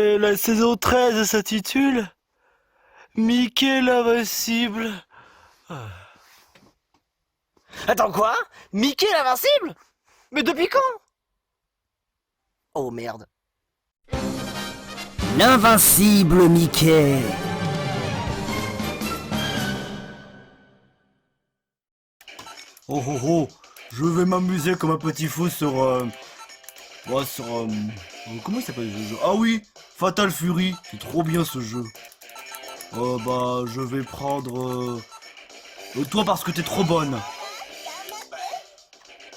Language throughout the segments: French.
Et la saison 13 s'intitule Mickey l'invincible. Attends quoi? Mickey l'invincible? Mais depuis quand? Oh merde. L'invincible Mickey. Oh oh oh, je vais m'amuser comme un petit fou sur... comment il s'appelle ce jeu? Ah oui, Fatal Fury, c'est trop bien ce jeu. Bah, je vais prendre... toi parce que t'es trop bonne.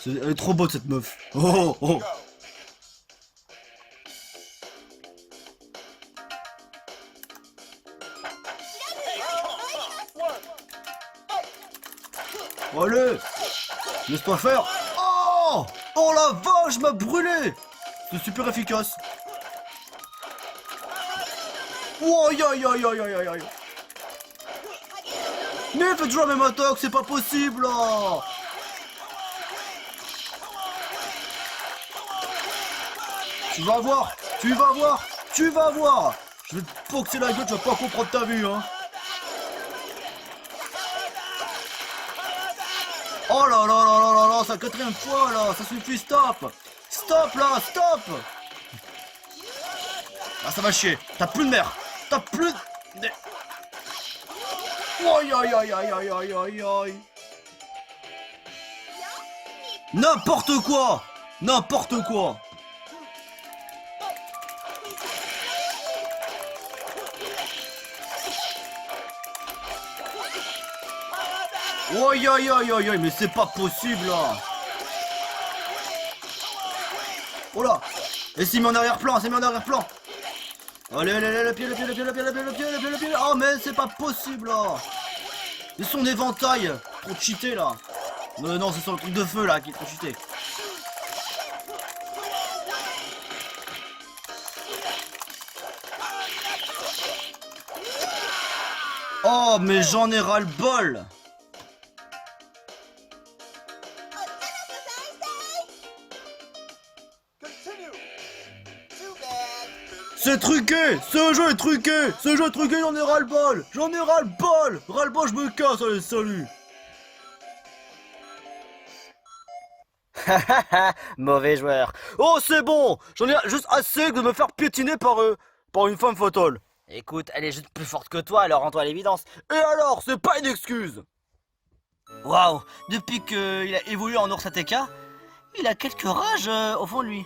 Elle est trop bonne cette meuf. Oh oh oh. Allez, laisse-toi faire. Oh, oh la vache, m'a brûlé. C'est super efficace. Oh, aïe aïe aïe aïe aïe aïe. Mais elle fait toujours la même attaque, c'est pas possible là. Tu vas voir, tu vas voir, tu vas voir. Je vais te boxer la gueule, tu vas pas comprendre ta vue, hein. Oh là là là là là là, c'est la quatrième fois là, ça suffit, stop. Stop là, stop. Ah ça va chier, t'as plus de mère, t'as plus de... Aïe aïe aïe aïe aïe aïe aïe aïe. N'importe quoi. N'importe quoi. Aïe aïe aïe aïe aïe, mais c'est pas possible là. Oh là. Et c'est mis en arrière-plan, c'est mis en arrière-plan. Allez, allez, allez, le pied, le pied, le pied, le pied, le pied, le pied, le pied, le pied. Oh mais c'est pas possible là. Ils sont éventail. Trop cheaté là. Non, c'est sur le truc de feu là qui est trop cheaté. Oh mais j'en ai ras le bol. C'est truqué. Ce jeu est truqué. Ce jeu est truqué, j'en ai ras le bol. J'en ai ras le bol. Ras le bol, je me casse, allez, salut. Mauvais joueur. Oh c'est bon. J'en ai juste assez de me faire piétiner par une femme fatale. Écoute, elle est juste plus forte que toi, alors rends-toi à l'évidence. Et alors, c'est pas une excuse. Waouh, depuis qu'il a évolué en ours ATK, il a quelques rages au fond de lui.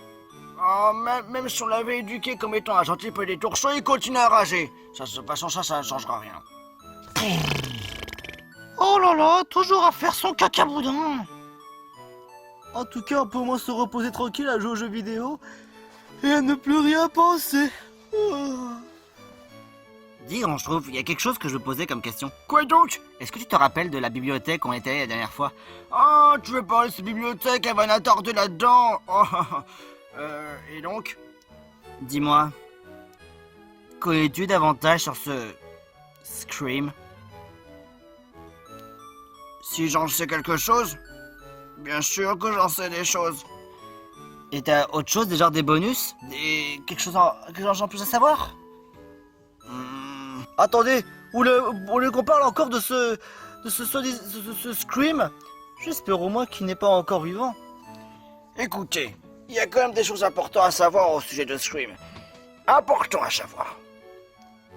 Oh, même si on l'avait éduqué comme étant un gentil peu des tourchons, il continue à rager. Ça ne changera rien. Oh là là, toujours à faire son cacaboudin. En tout cas, on peut au moins se reposer tranquille à jouer aux jeux vidéo et à ne plus rien penser. Dis, je trouve, il y a quelque chose que je veux poser comme question. Quoi donc? Est-ce que tu te rappelles de la bibliothèque où on était allé la dernière fois? Oh, tu veux parler de cette bibliothèque, elle va n'attarder là-dedans. Oh, et donc? Dis-moi, connais-tu davantage sur ce... Scream? Si j'en sais quelque chose? Bien sûr que j'en sais des choses. Et t'as autre chose, des genres des bonus? Quelque chose en plus à savoir? Attendez, vous voulez qu'on parle encore de ce Scream? J'espère au moins qu'il n'est pas encore vivant. Écoutez, il y a quand même des choses importantes à savoir au sujet de Scream. Important à savoir.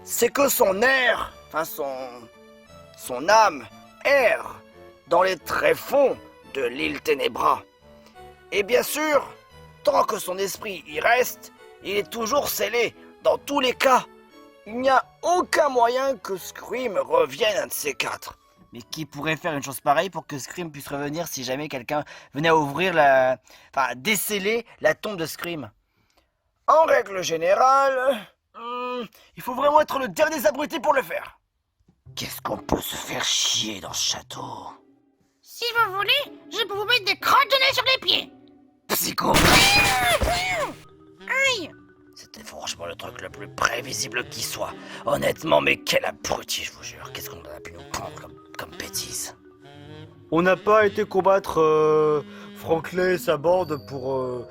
C'est que son air, son âme, erre dans les tréfonds de l'île Ténébra. Et bien sûr, tant que son esprit y reste, il est toujours scellé dans tous les cas. Il n'y a aucun moyen que Scream revienne un de ces quatre. Mais qui pourrait faire une chose pareille pour que Scream puisse revenir si jamais quelqu'un venait à ouvrir déceler la tombe de Scream? En règle générale, il faut vraiment être le dernier abruti pour le faire. Qu'est-ce qu'on peut se faire chier dans ce château? Si vous voulez, je peux vous mettre des crottes de nez sur les pieds. Psycho! Aïe! C'était franchement le truc le plus prévisible qui soit. Honnêtement, mais quel abruti, je vous jure. Qu'est-ce qu'on a pu nous prendre comme bêtise? On n'a pas été combattre Franklin et sa bande pour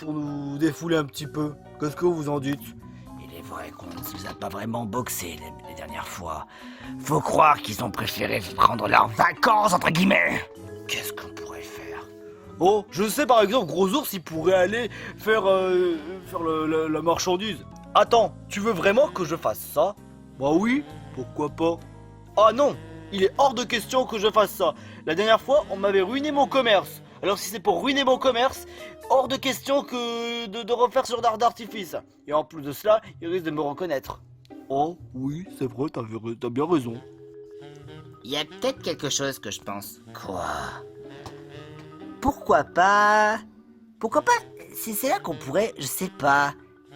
nous défouler un petit peu. Qu'est-ce que vous en dites? Il est vrai qu'on ne les a pas vraiment boxés les dernières fois. Faut croire qu'ils ont préféré prendre leurs vacances, entre guillemets. Qu'est-ce qu'on pourrait faire? Oh, je sais par exemple, Gros Ours, il pourrait aller faire la marchandise. Attends, tu veux vraiment que je fasse ça? Bah oui, pourquoi pas? Ah non, il est hors de question que je fasse ça. La dernière fois, on m'avait ruiné mon commerce. Alors si c'est pour ruiner mon commerce, hors de question que de refaire ce genre d'artifice. Et en plus de cela, il risque de me reconnaître. Oh oui, c'est vrai, t'as bien raison. Il y a peut-être quelque chose que je pense. Quoi? Pourquoi pas... C'est là qu'on pourrait, je sais pas,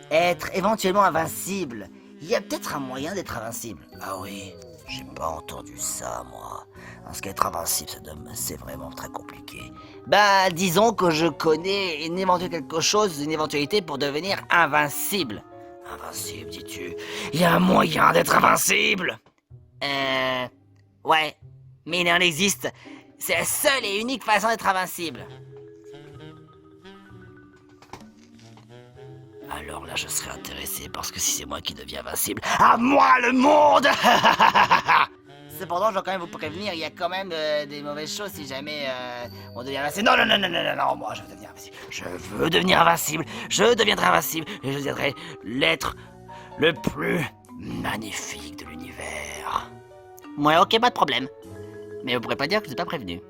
être éventuellement invincible. Il y a peut-être un moyen d'être invincible. Ah oui, j'ai pas entendu ça, moi. Parce qu'être invincible, c'est vraiment très compliqué. Bah, disons que je connais une éventualité pour devenir invincible. Invincible, dis-tu? Il y a un moyen d'être invincible? Ouais, mais il en existe. C'est la seule et unique façon d'être invincible. Alors là, je serais intéressé parce que si c'est moi qui deviens invincible, à moi le monde! Cependant, je dois quand même vous prévenir, il y a quand même des mauvaises choses si jamais on devient invincible. Non, moi je veux devenir invincible. Je veux devenir invincible. Je deviendrai invincible et je deviendrai l'être le plus magnifique de l'univers. Ouais, ok, pas de problème. Mais vous pourrez pas dire que je vous ai pas prévenu.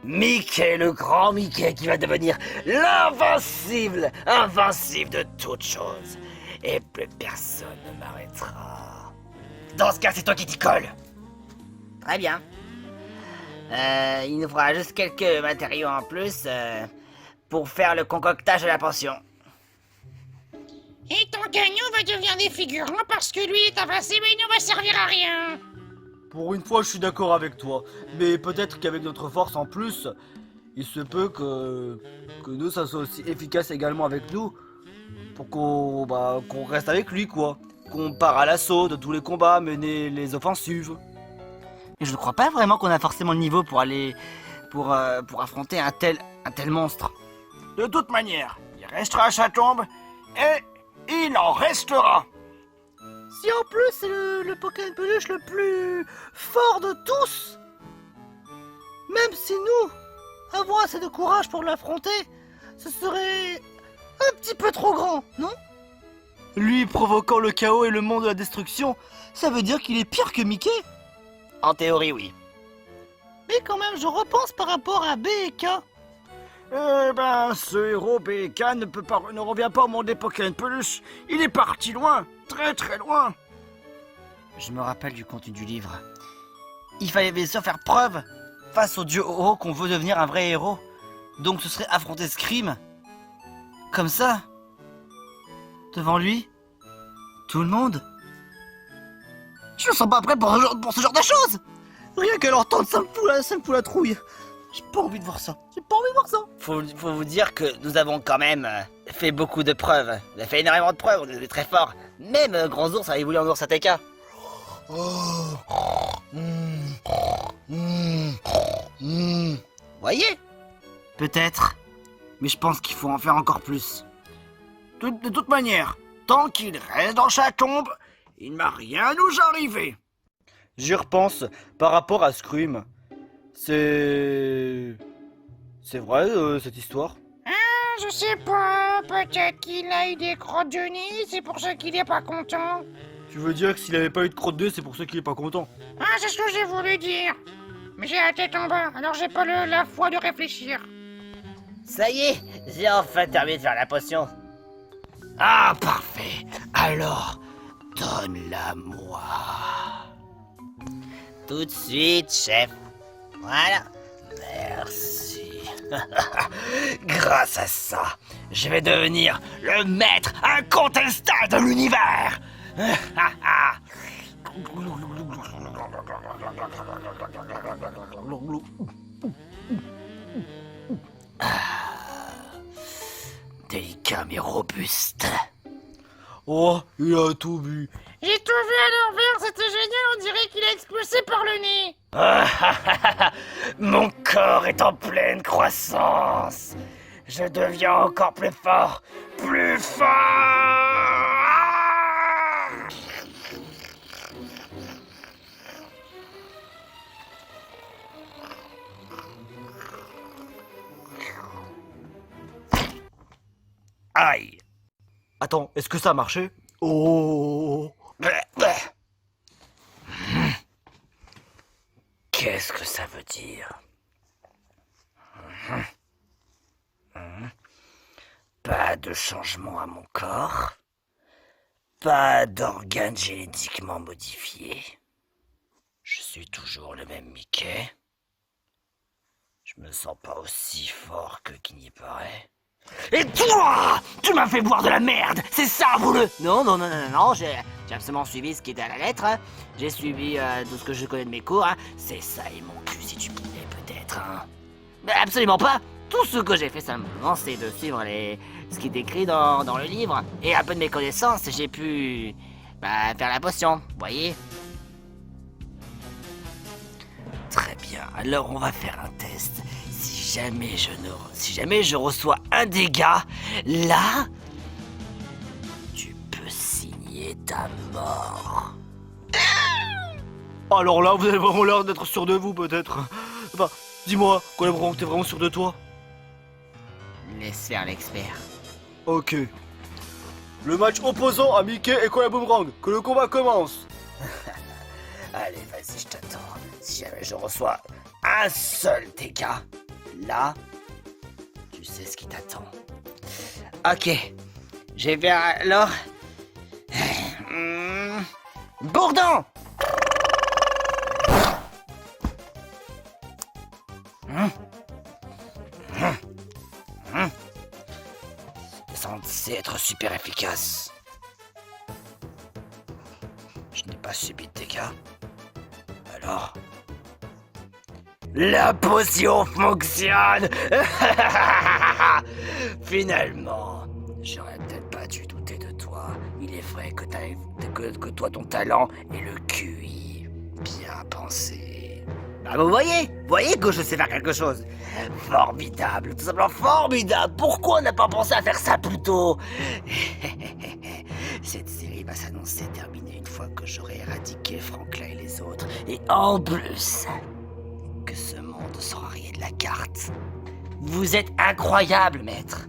Mickey, le grand Mickey qui va devenir l'invincible, invincible de toutes choses. Et plus personne ne m'arrêtera. Dans ce cas, c'est toi qui t'y colle. Très bien. Il nous faudra juste quelques matériaux en plus pour faire le concoctage de la potion. Et ton gagnant va devenir des figurants parce que lui est invincible et il ne va servir à rien. Pour une fois, je suis d'accord avec toi. Mais peut-être qu'avec notre force en plus, il se peut que nous, ça soit aussi efficace également avec nous. Pour qu'on reste avec lui, quoi. Qu'on part à l'assaut de tous les combats, mener les offensives. Et je ne crois pas vraiment qu'on a forcément le niveau pour aller... pour affronter un tel monstre. De toute manière, il restera à sa tombe et il en restera. Si en plus c'est le Pokémon peluche le plus fort de tous, même si nous avons assez de courage pour l'affronter, ce serait un petit peu trop grand, non? Lui provoquant le chaos et le monde de la destruction, ça veut dire qu'il est pire que Mickey? En théorie, oui. Mais quand même, je repense par rapport à B et K. Ce héros BK ne revient pas au monde des Pokémon peluche. Il est parti loin, très très loin. Je me rappelle du contenu du livre. Il fallait bien sûr faire preuve face au dieu Ho qu'on veut devenir un vrai héros. Donc ce serait affronter Scream. Comme ça. Devant lui. Tout le monde. Je me sens pas prêt pour ce genre de choses. Rien qu'à l'entendre, ça me fout la trouille. J'ai pas envie de voir ça. Faut vous dire que nous avons quand même fait beaucoup de preuves. On a fait énormément de preuves, on est très forts. Même Grand Ours a évolué en ours ATK. Voyez? Peut-être. Mais je pense qu'il faut en faire encore plus. De toute manière, tant qu'il reste dans sa tombe, il ne va rien nous arriver. J'y repense par rapport à Scream. C'est vrai cette histoire? Je sais pas, peut-être qu'il a eu des crottes de nez, c'est pour ça qu'il est pas content. Tu veux dire que s'il avait pas eu de crotte d'œuf, c'est pour ça qu'il est pas content? Ah, c'est ce que j'ai voulu dire. Mais j'ai la tête en bas, alors j'ai pas la foi de réfléchir. Ça y est, j'ai enfin terminé de faire la potion. Ah, parfait. Alors, donne-la-moi. Tout de suite, chef. Voilà. Merci. Grâce à ça, je vais devenir le maître incontestable de l'univers. Délicat mais robuste. Oh, il a tout bu. J'ai tout vu à l'envers, c'était génial, on dirait qu'il a expulsé par le nez. Mon corps est en pleine croissance. Je deviens encore plus fort. Plus fort. Aïe. Attends, est-ce que ça a marché? Oh. Qu'est-ce que ça veut dire? Pas de changement à mon corps. Pas d'organes génétiquement modifiés. Je suis toujours le même Mickey. Je me sens pas aussi fort que qui n'y paraît. Et toi, tu m'as fait boire de la merde, c'est ça, bouleux? Non, j'ai absolument suivi ce qui était à la lettre. Hein. J'ai suivi tout ce que je connais de mes cours. Hein. C'est ça et mon cul si tu pouvais peut-être, hein. Mais absolument pas. Tout ce que j'ai fait simplement, c'est de suivre ce qui est écrit dans le livre. Et un peu de mes connaissances, j'ai pu faire la potion, vous voyez. Très bien, alors on va faire un test. Si jamais je reçois un dégât, là, tu peux signer ta mort. Alors là, vous avez vraiment l'air d'être sûr de vous, peut-être. Enfin, dis-moi, Colabron, t'es vraiment sûr de toi? Laisse faire l'expert. Ok. Le match opposant à Mickey et Koala Boomerang, que le combat commence. Allez, vas-y, je t'attends. Si jamais je reçois un seul dégât, là, tu sais ce qui t'attend. Ok. J'ai vais alors... Bourdon! C'est censé être super efficace. Je n'ai pas subi de dégâts. Alors... La potion fonctionne! Finalement, j'aurais peut-être pas dû douter de toi. Il est vrai que toi, ton talent et le QI bien pensé. vous voyez que je sais faire quelque chose. Formidable, tout simplement formidable. Pourquoi on n'a pas pensé à faire ça plus tôt? Cette série va s'annoncer terminée une fois que j'aurai éradiqué Franklin et les autres. Et en plus, que ce monde sera rayé de la carte. Vous êtes incroyable, maître.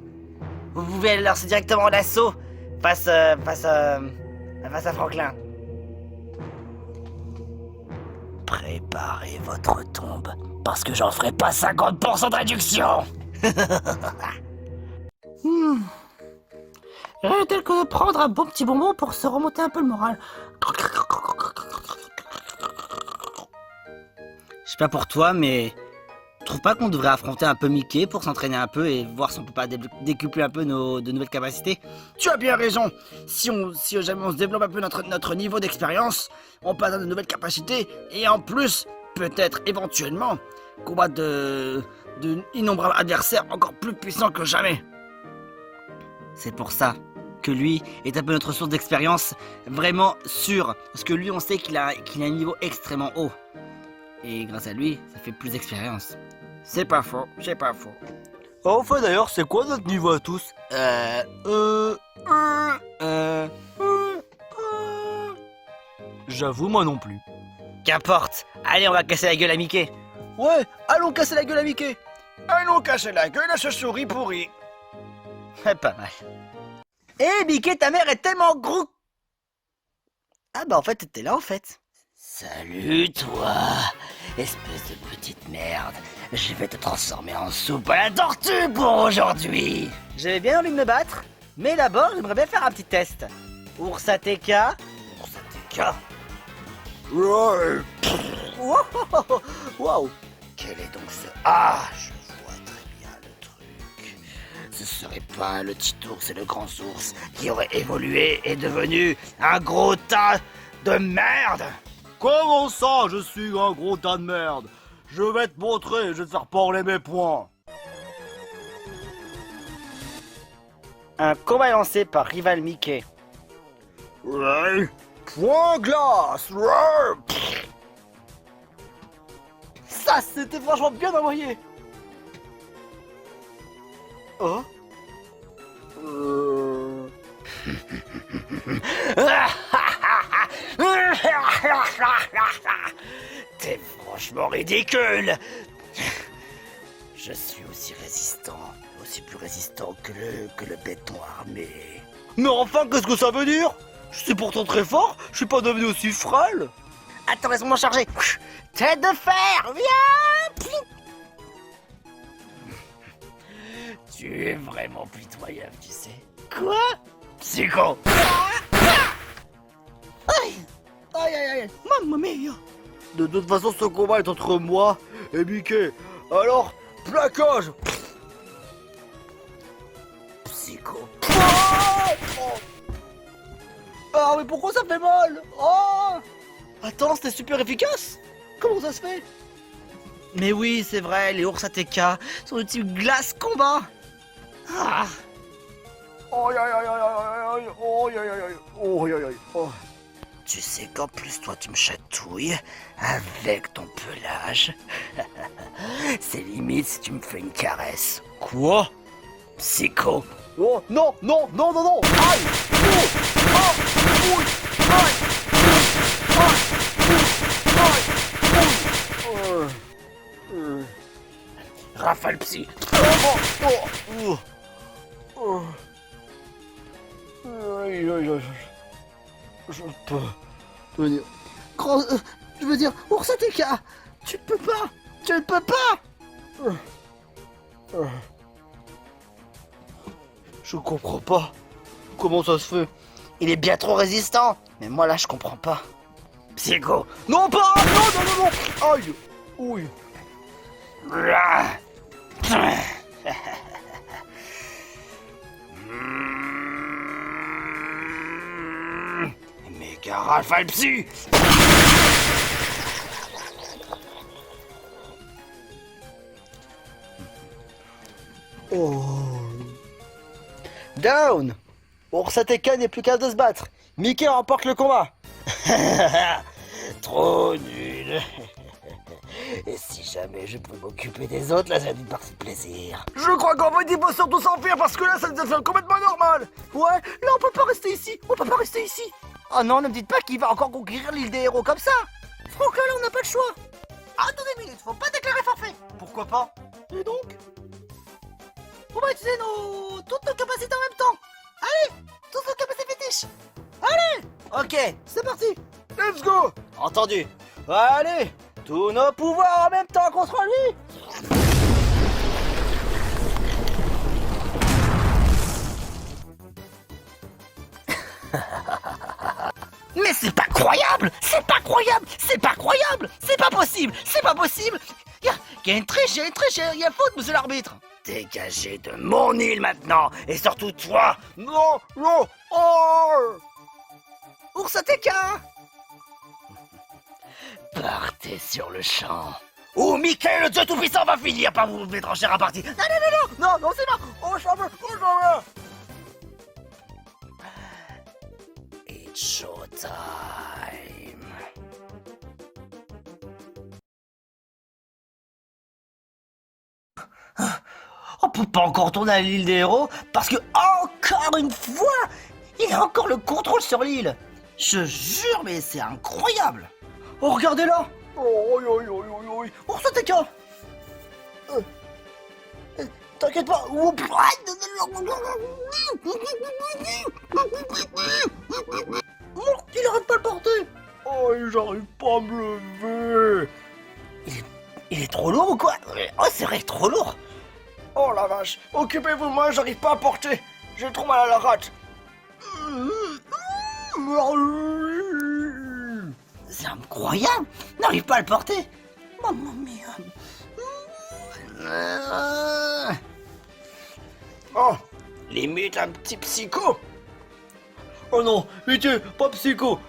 Vous pouvez lancer directement l'assaut face à Franklin. Préparez votre tombe, parce que j'en ferai pas 50% de réduction. Rien tel que de prendre un bon petit bonbon pour se remonter un peu le moral. Je sais pas pour toi, mais... Tu trouves pas qu'on devrait affronter un peu Mickey pour s'entraîner un peu et voir si on peut pas décupler un peu de nouvelles capacités? Tu as bien raison. Si jamais on se développe un peu notre niveau d'expérience, on passe à de nouvelles capacités et en plus, peut-être éventuellement, combattre de innombrables adversaires encore plus puissants que jamais. C'est pour ça que lui est un peu notre source d'expérience vraiment sûre. Parce que lui, on sait qu'il a un niveau extrêmement haut. Et grâce à lui, ça fait plus d'expérience. C'est pas faux, c'est pas faux. Enfin d'ailleurs, c'est quoi notre niveau à tous? J'avoue, moi non plus. Qu'importe. Allez, on va casser la gueule à Mickey. Ouais, allons casser la gueule à Mickey. Allons casser la gueule à ce souris pourri. Pas mal. Eh, Mickey, ta mère est tellement gros. Ah bah en fait, t'étais là en fait. Salut toi, espèce de petite merde. Je vais te transformer en soupe à la tortue pour aujourd'hui. J'avais bien envie de me battre, mais d'abord, j'aimerais bien faire un petit test. Ours ATK. Ouais. Wow. Quel est donc ce... Ah, je vois très bien le truc. Ce serait pas le petit ours et le grand ours qui auraient évolué et devenu un gros tas de merde? Comment ça, je suis un gros tas de merde? Je vais te montrer, je vais te faire parler mes points. Un combat lancé par rival Mickey. Ouais. Point glace. Ouais. Ça, c'était franchement bien envoyé. Oh. T'es franchement ridicule. Je suis aussi résistant, aussi plus résistant que le béton armé. Mais enfin, qu'est-ce que ça veut dire? Je suis pourtant très fort, je suis pas devenu aussi frêle. Attends, laisse-moi charger. Tête de fer, viens. Tu es vraiment pitoyable, tu sais. Quoi? Psycho. Aïe! Aïe aïe aïe! Mamma mia! De toute façon, ce combat est entre moi et Mickey. Alors, plaquage. Psycho. Ah, mais pourquoi ça fait mal? Oh! Attends, c'était super efficace. Comment ça se fait? Mais oui, c'est vrai, les ours ATK sont de type glace combat. Ah, Oh, aïe, aïe, aïe, aïe, aïe, oh, aïe, aïe, aïe, oh, aïe, aïe, aïe, oh. Tu sais qu'en plus, toi, tu me chatouilles avec ton pelage. C'est limite si tu me fais une caresse. Quoi? Psycho. Oh, non, non, non, non, non. Aïe! Oh! Oh! Ouh! Aïe! Aïe! Ouh! Aïe! Rafale psy. Aïe, aïe, aïe. Je peux tenir. Je veux dire, Ours ATK! Tu peux pas! Tu ne peux pas! Je comprends pas. Comment ça se fait? Il est bien trop résistant. Mais moi, là, je comprends pas. Psycho. Non, pas! Non, non, non, non! Aïe! Oui. Méga rafale psy. Oh. Down! Ours ATK n'est plus qu'à de se battre. Mickey remporte le combat. Trop nul. Et si jamais je peux m'occuper des autres, là, ça va être une partie de plaisir. Je crois qu'on va dire surtout s'enfuir parce que là, ça devient complètement normal. Ouais, là, on peut pas rester ici. On peut pas rester ici. Oh non, ne me dites pas qu'il va encore conquérir l'île des héros comme ça! Franck, là, on n'a pas le choix! Attendez une minute, faut pas déclarer forfait! Pourquoi pas? Et donc? On va utiliser toutes nos capacités en même temps! Allez! Toutes nos capacités fétiches! Allez! Ok, C'est parti! let's go. Entendu. Allez, tous nos pouvoirs en même temps contre lui. mais c'est pas croyable! C'est pas croyable! C'est pas croyable! C'est pas possible! C'est pas possible! Y a une triche, y a faute, monsieur l'arbitre! Dégagez de mon île maintenant. Et surtout toi. Non, non. Oh. Ours ATK! Partez sur le champ. Ou Mickey, le dieu tout-puissant, va finir par vous mettre en chair à partie. Non, non, c'est pas! Oh, chambre, oh, chambre. It's showtime. On peut pas encore tourner à l'île des héros parce que, encore une fois, il a encore le contrôle sur l'île. Je jure, mais c'est incroyable. Oh, regardez là. Oh, oh, oh, oh, oh. Ours ATK! T'inquiète pas. Il arrête pas de porter! Oh, j'arrive pas à me lever. Il est trop lourd ou quoi? Oh, c'est vrai, trop lourd. Oh la vache. Occupez-vous de moi, j'arrive pas à porter. J'ai trop mal à la rate. C'est incroyable. N'arrive pas à le porter. Maman mia. Oh, limite un petit psycho. Oh non, Mickey, pas psycho.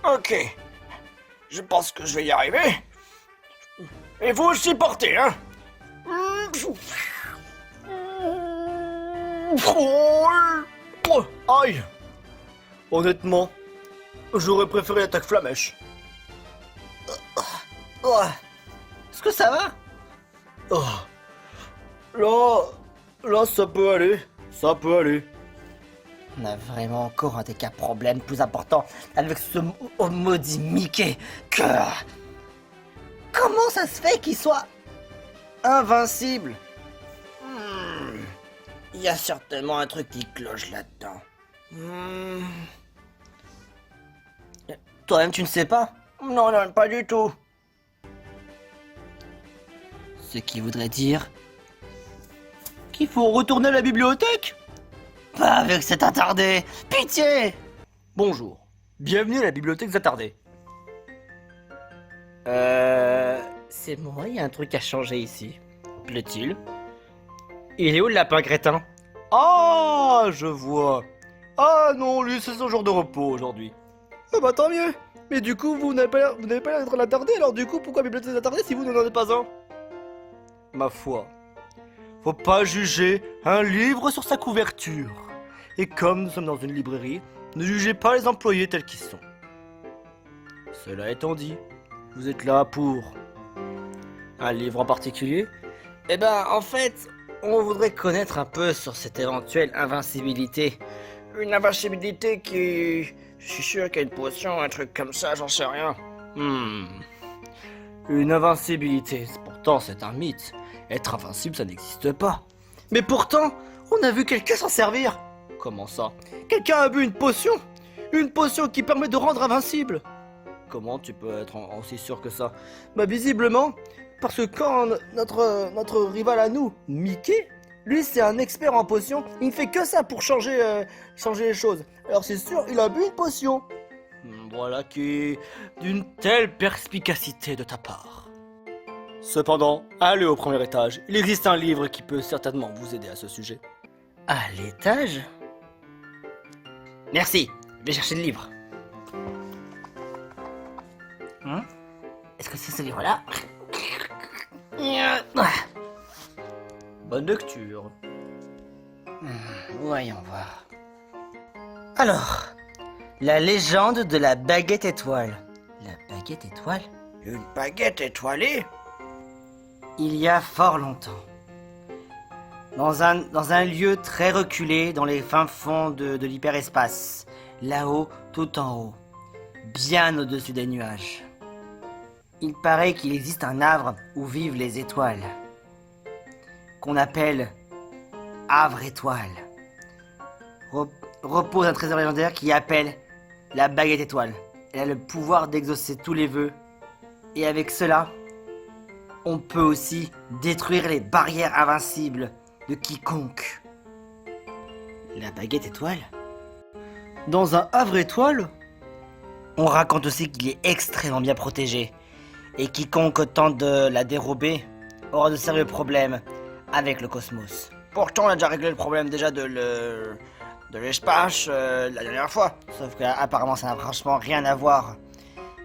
Ok. Je pense que je vais y arriver. Et vous aussi portez, hein. Oh, aïe. Honnêtement, j'aurais préféré l'attaque flamèche. Oh. Est-ce que ça va? Oh. Là, ça peut aller. Ça peut aller. On a vraiment encore un des cas problèmes plus importants avec ce maudit Mickey. Comment ça se fait qu'il soit invincible? Il y a certainement un truc qui cloche là-dedans. Toi-même, tu ne sais pas? Non, non, pas du tout. Ce qui voudrait dire Qu'il faut retourner à la bibliothèque? pas avec cet attardé. Pitié! Bonjour. Bienvenue à la bibliothèque attardée. C'est moi, il y a un truc à changer ici. Plaît-il? Il est où le lapin crétin? Ah, je vois. Ah non, lui, c'est son jour de repos aujourd'hui. Ah bah tant mieux. Mais du coup, vous n'avez pas l'air d'être l'attardé, alors du coup, pourquoi bibliothèque attardée si vous n'en avez pas un? Ma foi. Faut pas juger un livre sur sa couverture. Et comme nous sommes dans une librairie, ne jugez pas les employés tels qu'ils sont. Cela étant dit, vous êtes là pour un livre en particulier? Eh ben, en fait, on voudrait connaître un peu sur cette éventuelle invincibilité. Une invincibilité qui... Je suis sûr qu'il y a une potion, un truc comme ça, j'en sais rien. Une invincibilité, pourtant c'est un mythe. Être invincible, ça n'existe pas. Mais pourtant, on a vu quelqu'un s'en servir. Comment ça? Quelqu'un a bu une potion? Une potion qui permet de rendre invincible. Comment tu peux être aussi sûr que ça? Bah visiblement, parce que quand notre rival à nous, Mickey, lui c'est un expert en potions, il ne fait que ça pour changer les choses. Alors c'est sûr, il a bu une potion. Voilà qui est d'une telle perspicacité de ta part. Cependant, allez au premier étage, il existe un livre qui peut certainement vous aider à ce sujet. À l'étage? Merci, je vais chercher le livre. Est-ce que c'est ce livre-là? Bonne lecture. Voyons voir. Alors, la légende de la baguette étoile. La baguette étoile? Une baguette étoilée? Il y a fort longtemps. Dans un lieu très reculé dans les fins fonds de l'hyperespace. Là-haut, tout en haut. Bien au-dessus des nuages. Il paraît qu'il existe un havre où vivent les étoiles. Qu'on appelle Havre Étoile. Repose un trésor légendaire qui appelle la baguette étoile. Elle a le pouvoir d'exaucer tous les vœux. Et avec cela, on peut aussi détruire les barrières invincibles de quiconque. La baguette étoile? Dans un havre étoile? On raconte aussi qu'il est extrêmement bien protégé. Et quiconque tente de la dérober aura de sérieux problèmes avec le cosmos. Pourtant, on a déjà réglé le problème déjà de l'espace la dernière fois. Sauf qu'apparemment ça n'a franchement rien à voir.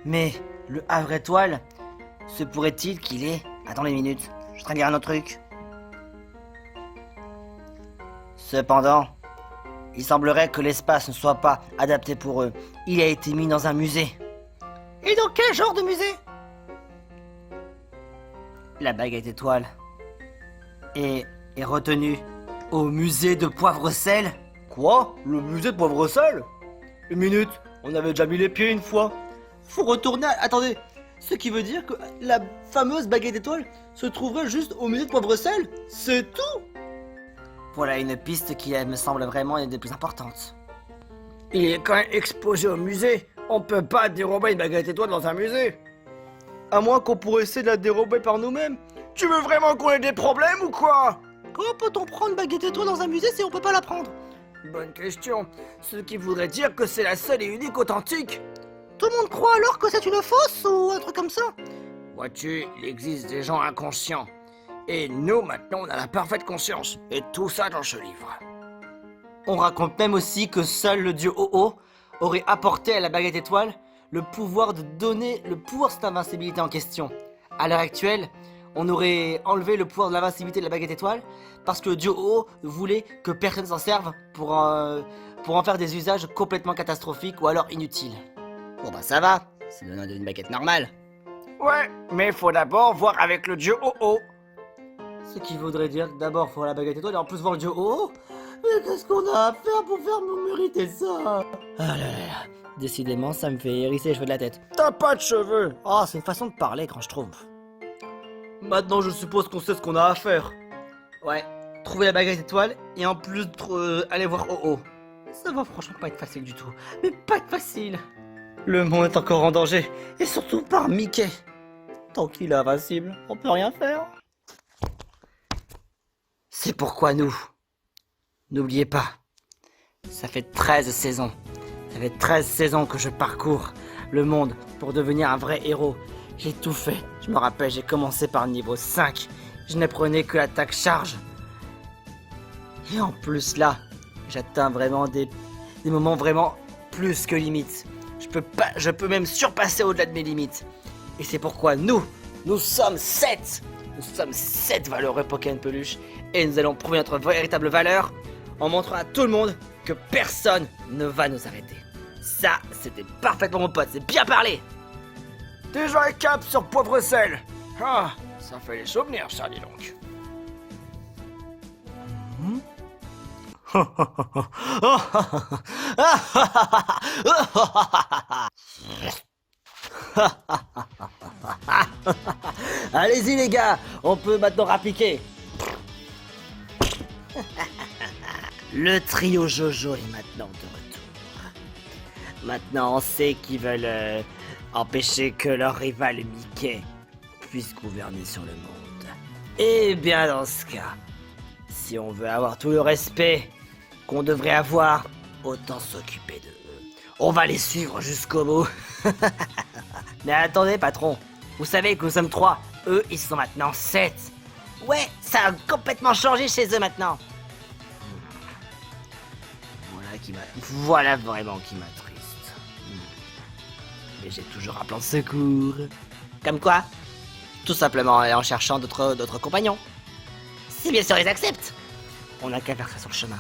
Mais le havre étoile, se pourrait-il qu'il est... Attendez une minute, je suis en train de lire un autre truc. Cependant, il semblerait que l'espace ne soit pas adapté pour eux. Il a été mis dans un musée. Et dans quel genre de musée? La baguette étoile est retenue au musée de Poivre-Sel. Quoi? Le musée de Poivre-Sel? Une minute, on avait déjà mis les pieds une fois. Faut retourner Attendez, ce qui veut dire que la fameuse baguette étoile se trouverait juste au musée de Poivre-Sel? C'est tout? Voilà une piste qui me semble vraiment une des plus importantes. Il est quand même exposé au musée. On peut pas dérober une baguette étoile dans un musée. À moins qu'on pourrait essayer de la dérober par nous-mêmes. Tu veux vraiment qu'on ait des problèmes ou quoi? Comment peut-on prendre baguette étoile dans un musée si on peut pas la prendre? Bonne question. Ce qui voudrait dire que c'est la seule et unique authentique. Tout le monde croit alors que c'est une fausse ou un truc comme ça? Vois-tu, il existe des gens inconscients. Et nous, maintenant, on a la parfaite conscience. Et tout ça dans ce livre. On raconte même aussi que seul le dieu Ho-Oh aurait apporté à la baguette étoile le pouvoir de donner le pouvoir de cette invincibilité en question. À l'heure actuelle, on aurait enlevé le pouvoir de l'invincibilité de la baguette étoile parce que le dieu Ho-Oh voulait que personne s'en serve pour en faire des usages complètement catastrophiques ou alors inutiles. Bon bah ça va, c'est une baguette normale. Ouais, mais il faut d'abord voir avec le dieu Ho-Oh. Ce qui voudrait dire que d'abord faut la baguette étoile et en plus voir le dieu Ho-Oh. Mais qu'est-ce qu'on a à faire pour faire nous mériter ça? Ah là là, décidément ça me fait hérisser les cheveux de la tête. T'as pas de cheveux. Oh, c'est une façon de parler quand je trouve. Maintenant, je suppose qu'on sait ce qu'on a à faire. Ouais, trouver la baguette étoile et en plus aller voir Oh-Oh. Ça va franchement pas être facile du tout. Mais pas être facile. Le monde est encore en danger. Et surtout par Mickey. Tant qu'il est invincible, on peut rien faire. C'est pourquoi nous, n'oubliez pas, ça fait 13 saisons. Ça fait 13 saisons que je parcours le monde pour devenir un vrai héros. J'ai tout fait. Je me rappelle, j'ai commencé par le niveau 5. Je n'apprenais que l'attaque charge. Et en plus là, j'atteins vraiment des moments vraiment plus que limites. Je peux même surpasser au-delà de mes limites. Et c'est pourquoi nous sommes 7. Nous sommes 7 valeureux Pokémon Peluche. Et nous allons prouver notre véritable valeur en montrant à tout le monde que personne ne va nous arrêter. Ça, c'était parfait pour mon pote, c'est bien parlé. Déjà un cap sur Poivre Sel. Ah, ça fait les souvenirs, ça, dis donc. Allez-y les gars, on peut maintenant rappliquer. Le trio Jojo est maintenant de retour. Maintenant on sait qu'ils veulent empêcher que leur rival Mickey puisse gouverner sur le monde. Et bien dans ce cas, si on veut avoir tout le respect qu'on devrait avoir, autant s'occuper d'eux. On va les suivre jusqu'au bout. Mais attendez patron, vous savez que nous sommes 3, eux ils sont maintenant 7. Ouais, ça a complètement changé chez eux maintenant. Voilà vraiment qui m'attriste. Mais j'ai toujours un plan de secours. Comme quoi? Tout simplement en cherchant d'autres compagnons. Si bien sûr ils acceptent. On n'a qu'à faire ça sur le chemin.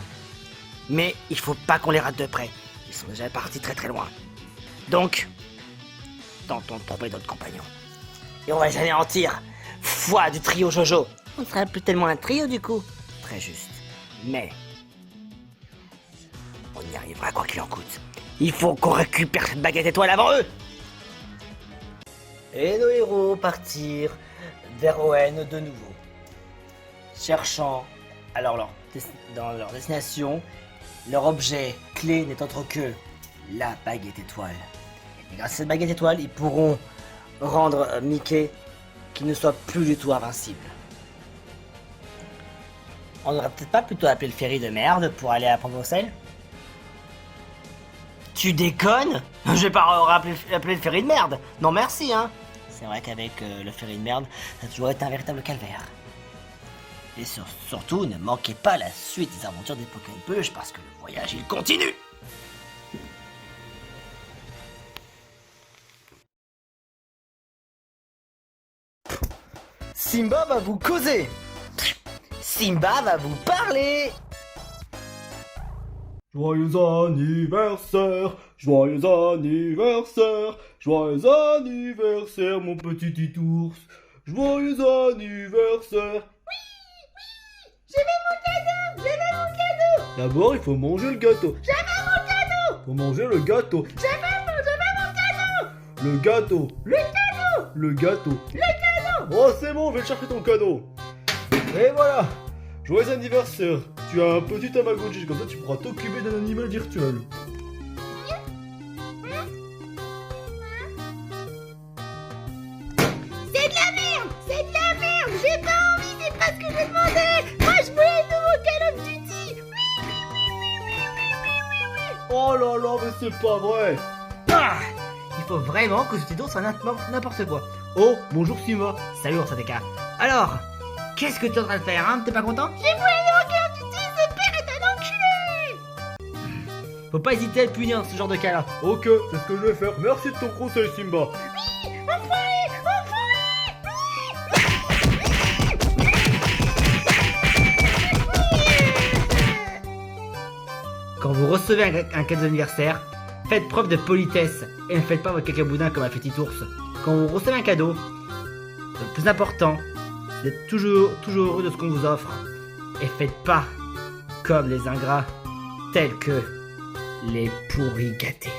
Mais il faut pas qu'on les rate de près. Ils sont déjà partis très très loin. Donc, tentons de trouver d'autres compagnons. Et on va les anéantir. Foi du trio Jojo. On serait plus tellement un trio du coup. Très juste. Mais on y arrivera quoi qu'il en coûte. Il faut qu'on récupère cette baguette étoile avant eux. Et nos héros partirent vers Hoenn de nouveau. Cherchant alors dans leur destination, leur objet clé n'est autre que la baguette étoile. Et grâce à cette baguette étoile, ils pourront rendre Mickey qu'il ne soit plus du tout invincible. On n'aurait peut-être pas plutôt appelé le ferry de merde pour aller à Poivre-Sel? Tu déconnes? Je vais pas appeler le ferry de merde. Non merci hein. C'est vrai qu'avec le ferry de merde, ça a toujours été un véritable calvaire. Et surtout, ne manquez pas la suite des aventures des Pokémon Peluche parce que le voyage il continue. Simba va vous causer. Simba va vous parler. Joyeux anniversaire, joyeux anniversaire, joyeux anniversaire mon petit titours. Joyeux anniversaire. Je veux mon cadeau. D'abord il faut manger le gâteau. Je veux mon cadeau. Faut manger le gâteau. Je veux mon cadeau. Le gâteau. Le cadeau. Le gâteau. Le cadeau. Oh c'est bon, je vais chercher ton cadeau. Et voilà. Joyeux anniversaire. Tu as un petit Tamagotchi, comme ça tu pourras t'occuper d'un animal virtuel. C'est de la merde. C'est de la merde. J'ai pas envie, c'est pas ce que je demandais. Moi je voulais le nouveau Call of Duty. Oh là là, mais c'est pas vrai. Ah, il faut vraiment que ce titre soit n'importe quoi. Oh, bonjour Simba. Salut Orsateka. Alors, qu'est-ce que tu es en train de faire hein? T'es pas content? J'ai voulu le nouveau Call of Duty. Ce père est un enculé. Faut pas hésiter à le punir dans ce genre de cas là. Ok, c'est ce que je vais faire. Merci de ton conseil Simba. Quand vous recevez un cadeau d'anniversaire, faites preuve de politesse et ne faites pas votre cacaboudin comme a fait Titours. Quand vous recevez un cadeau, le plus important, c'est d'être toujours heureux de ce qu'on vous offre. Et faites pas comme les ingrats, tels que les pourris gâtés.